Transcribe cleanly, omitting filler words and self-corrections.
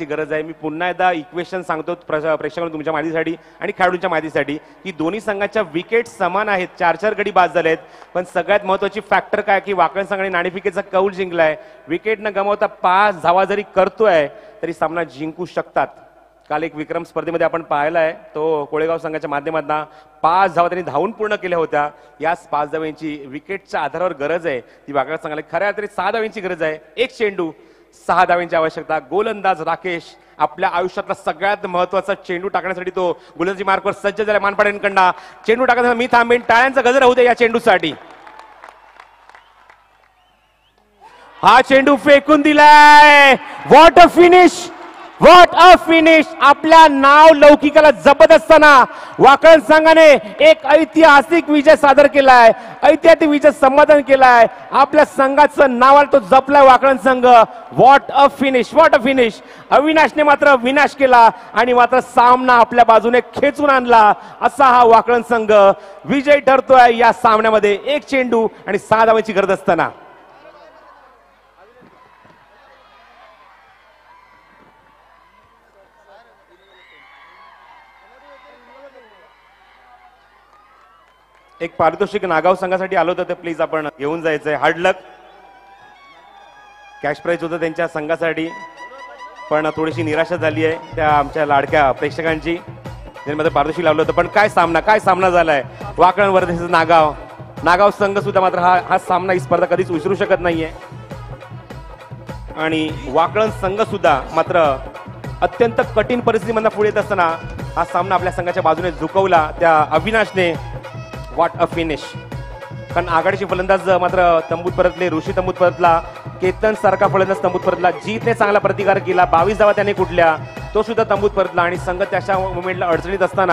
ची गरज आहे। मी पुन्हा एकदा इक्वेशन सांगतो प्रेक्षकांना तुमच्या माहितीसाठी आणि खेळाडूंच्या माहितीसाठी की दोन्ही संघांच्या विकेट समान आहेत, 4-4 गडी बाद झालेत। पण सगळ्यात महत्त्वाची फॅक्टर काय की वाकण संघाने नाणेफेकीचा कौल जिंकलाय। विकेट न गमावता 5 धावा जरी करतोय तरी सामना जिंकू शकतात। काल एक विक्रम स्पर्धेमध्ये आपण पाहिलाय, तो कोळेगाव संघाच्या माध्यमातून 5 धावा त्यांनी धावून पूर्ण केल्या होत्या। याच 5 धावांची विकेटच्या आधारावर गरज आहे, ती वाकड संघाला खऱ्या अर्थाने 6 धावांची गरज आहे। एक चेंडू 6 धावांची आवश्यकता। गोलंदाज राकेश आपल्या आयुष्यातला सगळ्यात महत्त्वाचा चेंडू टाकण्यासाठी तो गोलंदाजी मार्कवर सज्ज झाला। मानपाड्यांकडून चेंडू टाकण्यासाठी मी थांबेन, टाळ्यांचा गजर होऊ दे या चेंडूसाठी। हा चेंडू फेकून दिलाय। What a finish, what a finish. आपल्या नाव लौकिकाला जपत असताना वाकण संघाने एक ऐतिहासिक विजय सादर केलाय, ऐतिहासिक विजय संपादन केलाय। आपल्या संघाचं नावाला तो जपलाय वाकण संघ। What a finish, what a finish. अविनाशने मात्र विनाश केला आणि मात्र सामना आपल्या बाजूने खेचून आणला। असा हा वाकण संघ विजय ठरतोय या सामन्यामध्ये। एक चेंडू आणि 6 धावांची गरज असताना एक पारितोषिक नागाव संघासाठी आलो होतं, प्लीज आपण घेऊन जायचंय। हार्ड लक कॅश प्राइज होतं त्यांच्या संघासाठी, पण थोडीशी निराशा झाली आहे त्या आमच्या लाडक्या प्रेक्षकांची, ज्यांमध्ये पारितोषिक लावलं होतं। पण काय सामना झालाय वाकण वर्सेस नागाव। नागाव संघ सुद्धा मात्र हा सामना, ही स्पर्धा कधीच विसरू शकत नाहीये। आणि वाकण संघ सुद्धा मात्र अत्यंत कठीण परिस्थितीमधून पुढे येत असताना हा सामना आपल्या संघाच्या बाजूने झुकवला त्या अविनाशने। What a finish. कारण आघाडीचे फलंदाज मात्र तंबूत परतले, ऋषी तंबूत परतला, केतन सारखा फलंदाज तंबूत परतला, जीतने चांगला प्रतिकार केला, 22 धावा त्याने कुठल्या, तो सुद्धा तंबूत परतला आणि संघ त्याच्या मोमेंटला अडचणीत असताना